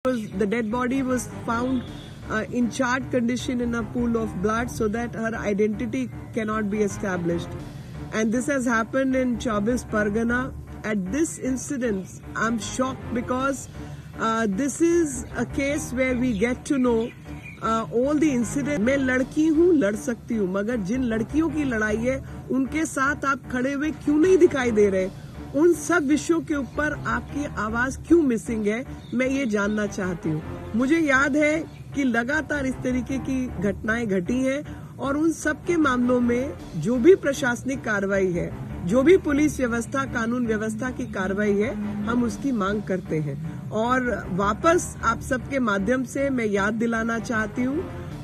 The dead body was found in charred condition in a pool of blood so that her identity cannot be established. And this has happened in Chaubis Pargana. At this incident, I'm shocked because this is a case where we get to know all the incidents. मैं लड़की हूँ, लड़ सकती हूँ, मगर जिन लड़कियों की लड़ाई है उनके साथ आप खड़े हुए क्यों नहीं दिखाई दे रहे? उन सब विषयों के ऊपर आपकी आवाज क्यों मिसिंग है, मैं ये जानना चाहती हूँ। मुझे याद है कि लगातार इस तरीके की घटनाएं घटी हैं और उन सब के मामलों में जो भी प्रशासनिक कार्रवाई है, जो भी पुलिस व्यवस्था, कानून व्यवस्था की कार्रवाई है, हम उसकी मांग करते हैं। और वापस आप सबके माध्यम से मैं याद दिलाना चाहती हूँ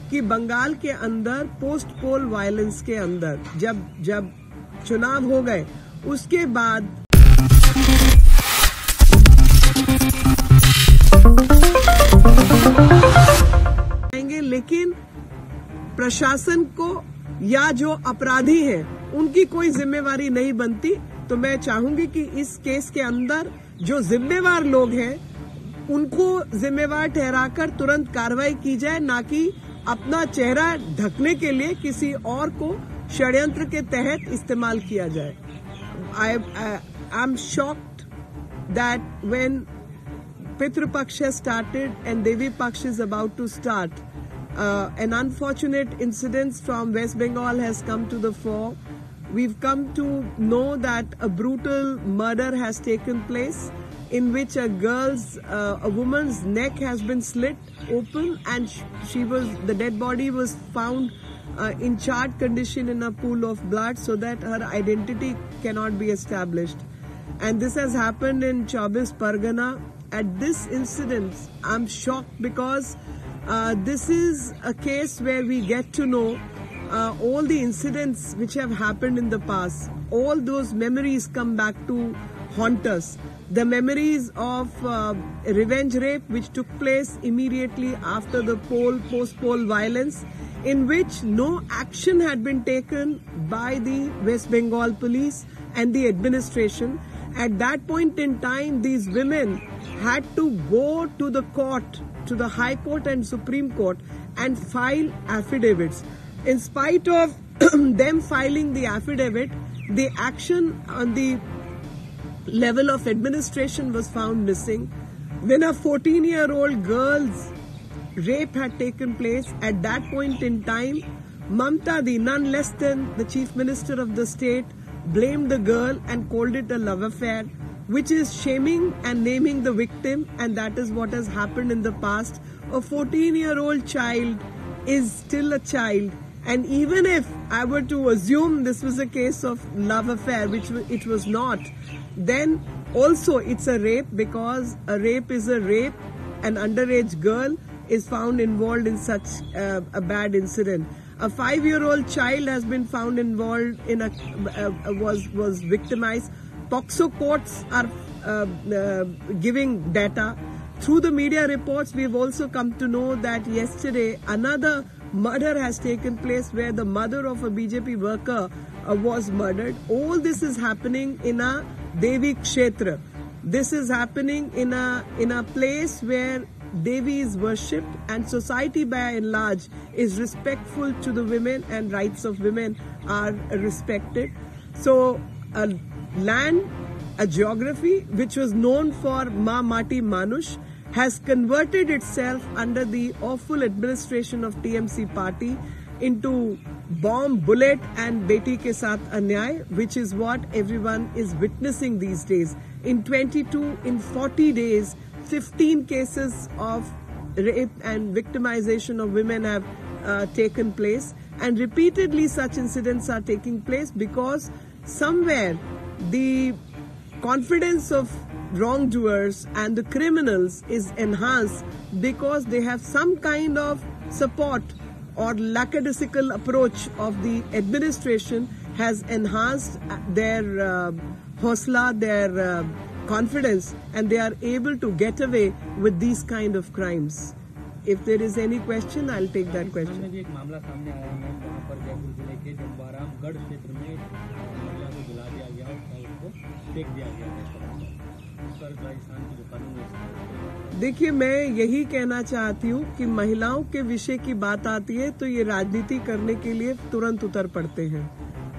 कि बंगाल के अंदर पोस्ट पोल वायलेंस के अंदर जब चुनाव हो गए उसके बाद लेकिन प्रशासन को या जो अपराधी हैं उनकी कोई जिम्मेवारी नहीं बनती। तो मैं चाहूंगी कि इस केस के अंदर जो जिम्मेवार लोग हैं उनको जिम्मेवार ठहराकर तुरंत कार्रवाई की जाए, ना कि अपना चेहरा ढकने के लिए किसी और को षड्यंत्र के तहत इस्तेमाल किया जाए। I am shocked that when Pitru Paksha started and Devi Paksha is about to start, an unfortunate incident from West Bengal has come to the fore. We've come to know that a brutal murder has taken place in which a woman's neck has been slit open and the dead body was found in charred condition in a pool of blood so that her identity cannot be established. And this has happened in Chaubis Pargana. At this incident, I'm shocked because this is a case where we get to know all the incidents which have happened in the past. All those memories come back to haunt us. The memories of revenge rape which took place immediately after the post-poll violence, in which no action had been taken by the West Bengal police and the administration. At that point in time, these women had to go to the court, to the High Court and Supreme Court, and file affidavits. In spite of them filing the affidavit, the action on the level of administration was found missing. When a 14-year-old girl's rape had taken place, at that point in time, Mamta Di, none less than the Chief Minister of the state, blamed the girl and called it a love affair, which is shaming and naming the victim, and that is what has happened in the past. A 14-year-old child is still a child, and even if I were to assume this was a case of love affair, which it was not, then also it's a rape, because a rape is a rape. An underage girl is found involved in such a bad incident. A 5-year-old child has been found involved in was victimized. POCSO courts are giving data. Through the media reports, we've also come to know that yesterday another murder has taken place where the mother of a BJP worker was murdered. All this is happening in a Devi Kshetra. This is happening in a place where Devi is worshipped, and society by and large is respectful to the women and rights of women are respected. So a land, a geography which was known for Ma Mati Manush has converted itself under the awful administration of TMC party into bomb, bullet and beti ke saath anyay, which is what everyone is witnessing these days. In 40 days, 15 cases of rape and victimization of women have taken place, and repeatedly such incidents are taking place because somewhere the confidence of wrongdoers and the criminals is enhanced because they have some kind of support, or lackadaisical approach of the administration has enhanced their hosla, their confidence, and they are able to get away with these kind of crimes. If there is any question, I'll take that question. एक मामला सामने आया है वहाँ पर जयपुर जिले के जम्बारामगढ़ क्षेत्र में महिला को जला दिया गया और उसको फेंक दिया गया है। उत्तर राजस्थान की जो कानून है? देखिए, मैं यही कहना चाहती हूँ कि महिलाओं के विषय की बात आती है तो ये राजनीति करने के लिए तुरंत उतर पड़ते हैं।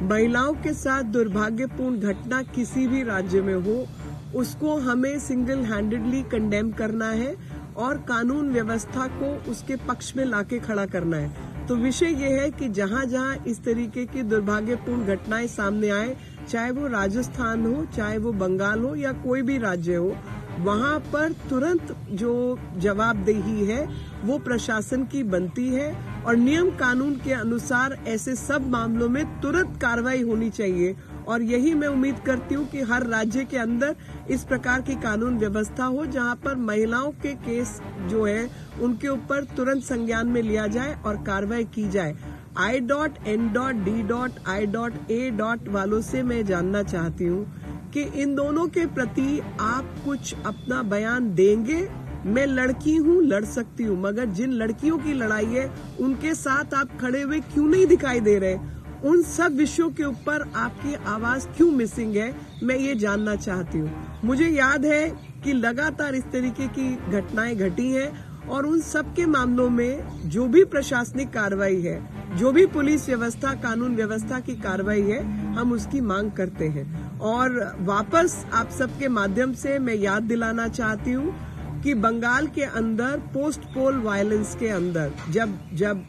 महिलाओं के साथ दुर्भाग्यपूर्ण घटना किसी भी राज्य में हो, उसको हमें सिंगल हैंडेडली कंडेम करना है और कानून व्यवस्था को उसके पक्ष में लाके खड़ा करना है। तो विषय ये है कि जहां जहां इस तरीके की दुर्भाग्यपूर्ण घटनाएं सामने आए, चाहे वो राजस्थान हो, चाहे वो बंगाल हो या कोई भी राज्य हो, वहां पर तुरंत जो जवाबदेही है वो प्रशासन की बनती है और नियम कानून के अनुसार ऐसे सब मामलों में तुरंत कार्रवाई होनी चाहिए। और यही मैं उम्मीद करती हूँ कि हर राज्य के अंदर इस प्रकार की कानून व्यवस्था हो जहां पर महिलाओं के केस जो है उनके ऊपर तुरंत संज्ञान में लिया जाए और कार्रवाई की जाए। I.N.D.I.A. वालों से मैं जानना चाहती हूँ कि इन दोनों के प्रति आप कुछ अपना बयान देंगे। मैं लड़की हूँ, लड़ सकती हूँ, मगर जिन लड़कियों की लड़ाई है उनके साथ आप खड़े हुए क्यों नहीं दिखाई दे रहे? उन सब विषयों के ऊपर आपकी आवाज क्यों मिसिंग है? मैं ये जानना चाहती हूँ। मुझे याद है कि लगातार इस तरीके की घटनाएं घटी हैं और उन सब के मामलों में जो भी प्रशासनिक कार्रवाई है, जो भी पुलिस व्यवस्था, कानून व्यवस्था की कार्रवाई है, हम उसकी मांग करते हैं। और वापस आप सबके माध्यम से मैं याद दिलाना चाहती हूँ कि बंगाल के अंदर पोस्ट पोल वायलेंस के अंदर जब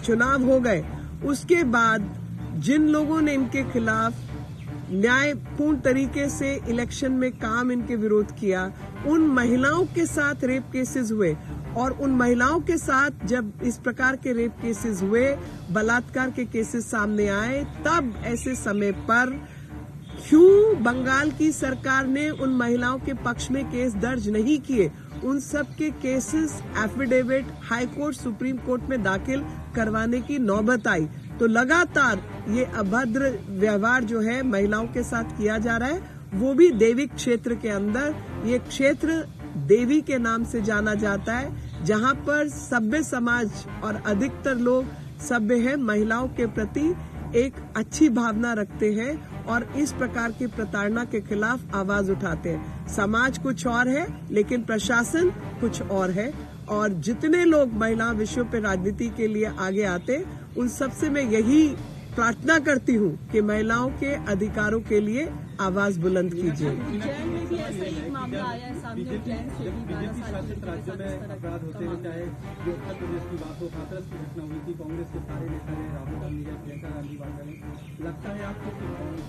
चुनाव हो गए उसके बाद जिन लोगों ने इनके खिलाफ न्यायपूर्ण तरीके से इलेक्शन में काम इनके विरोध किया, उन महिलाओं के साथ रेप केसेस हुए और उन महिलाओं के साथ जब इस प्रकार के रेप केसेस हुए, बलात्कार के केसेस सामने आए, तब ऐसे समय पर क्यों बंगाल की सरकार ने उन महिलाओं के पक्ष में केस दर्ज नहीं किए? उन सब के cases affidavit high court, supreme court में दाखिल करवाने की नौबत आई। तो लगातार ये अभद्र व्यवहार जो है महिलाओं के साथ किया जा रहा है, वो भी देविक क्षेत्र के अंदर। ये क्षेत्र देवी के नाम से जाना जाता है, जहां पर सभ्य समाज और अधिकतर लोग सभ्य है, महिलाओं के प्रति एक अच्छी भावना रखते हैं और इस प्रकार की प्रताड़ना के खिलाफ आवाज उठाते हैं। समाज कुछ और है लेकिन प्रशासन कुछ और है। और जितने लोग महिला विषयों पर राजनीति के लिए आगे आते, उन सबसे मैं यही प्रार्थना करती हूँ कि महिलाओं के अधिकारों के लिए आवाज बुलंद कीजिए। उज्जैन में भी ऐसा एक मामला आया है सामने। उज्जैन से भी 12 साल की राज्यों में अपराध होते हुए, चाहे जो उत्तर प्रदेश की बात हो, हाथरस की घटना हुई थी, कांग्रेस के सारे नेता ने, राहुल गांधी या प्रियंका गांधी वाड्रा ने, लगता है आपको कि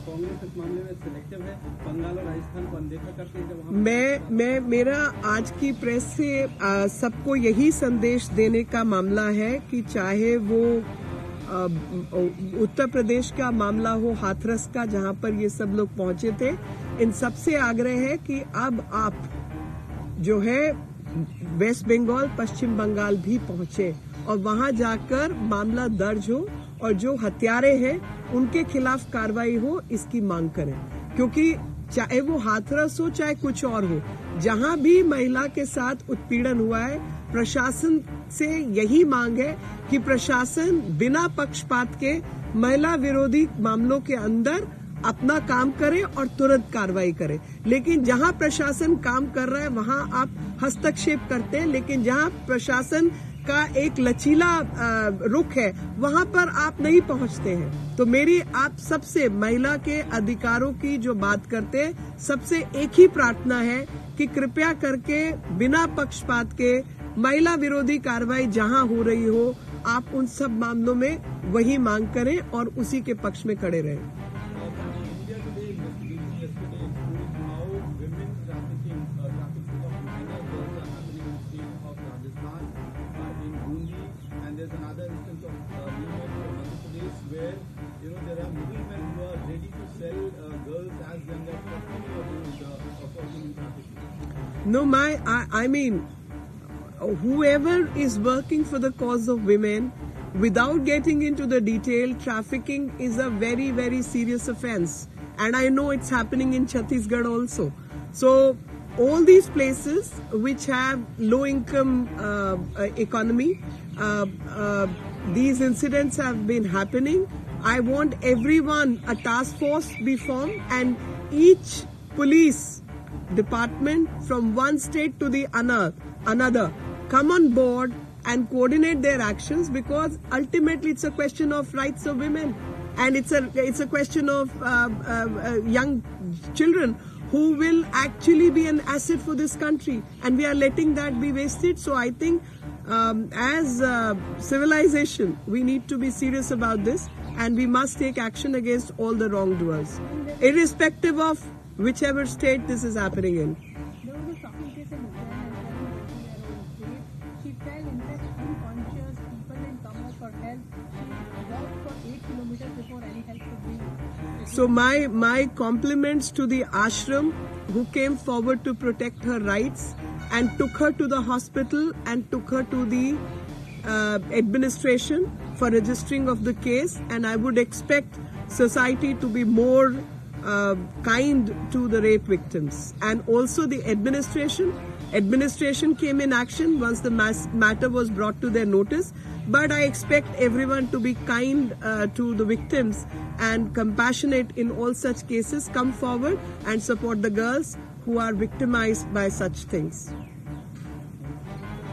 कांग्रेस इस मामले में सिलेक्टिव है, बंगाल और राजस्थान को अनदेखा करते हैं? जब मैं मेरा आज की प्रेस से सबको यही संदेश देने का मामला है कि चाहे वो उत्तर प्रदेश का मामला हो, हाथरस का, जहां पर ये सब लोग पहुंचे थे, इन सबसे आग्रह है कि अब आप जो है वेस्ट बंगाल, पश्चिम बंगाल भी पहुंचे और वहां जाकर मामला दर्ज हो और जो हत्यारे हैं उनके खिलाफ कार्रवाई हो, इसकी मांग करें। क्योंकि चाहे वो हाथरस हो चाहे कुछ और हो, जहां भी महिला के साथ उत्पीड़न हुआ है, प्रशासन से यही मांग है कि प्रशासन बिना पक्षपात के महिला विरोधी मामलों के अंदर अपना काम करे और तुरंत कार्रवाई करे। लेकिन जहां प्रशासन काम कर रहा है वहां आप हस्तक्षेप करते हैं, लेकिन जहां प्रशासन का एक लचीला रुख है वहां पर आप नहीं पहुंचते हैं। तो मेरी आप सबसे महिला के अधिकारों की जो बात करते हैं, सबसे एक ही प्रार्थना है कि कृपया करके बिना पक्षपात के महिला विरोधी कार्रवाई जहां हो रही हो, आप उन सब मामलों में वही मांग करें और उसी के पक्ष में खड़े रहें। No, I mean, whoever is working for the cause of women, without getting into the detail, trafficking is a very, very serious offense. And I know it's happening in Chhattisgarh also. So all these places which have low income economy, these incidents have been happening. I want everyone, a task force be formed, and each police department from one state to the another come on board and coordinate their actions, because ultimately it's a question of rights of women, and it's a question of young children who will actually be an asset for this country, and we are letting that be wasted. So I think as civilization, we need to be serious about this, and we must take action against all the wrongdoers, irrespective of whichever state this is happening in. There was a shocking case in Ukraine as well, in 20-year-old babe. She fell, in fact, unconscious. People didn't come up for help. She walked for 8 kilometers before any help could be. So my compliments to the ashram who came forward to protect her rights and took her to the hospital and took her to the administration for registering of the case. And I would expect society to be more kind to the rape victims, and also the administration came in action once the matter was brought to their notice. But I expect everyone to be kind to the victims and compassionate in all such cases, come forward and support the girls who are victimized by such things.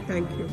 Thank you.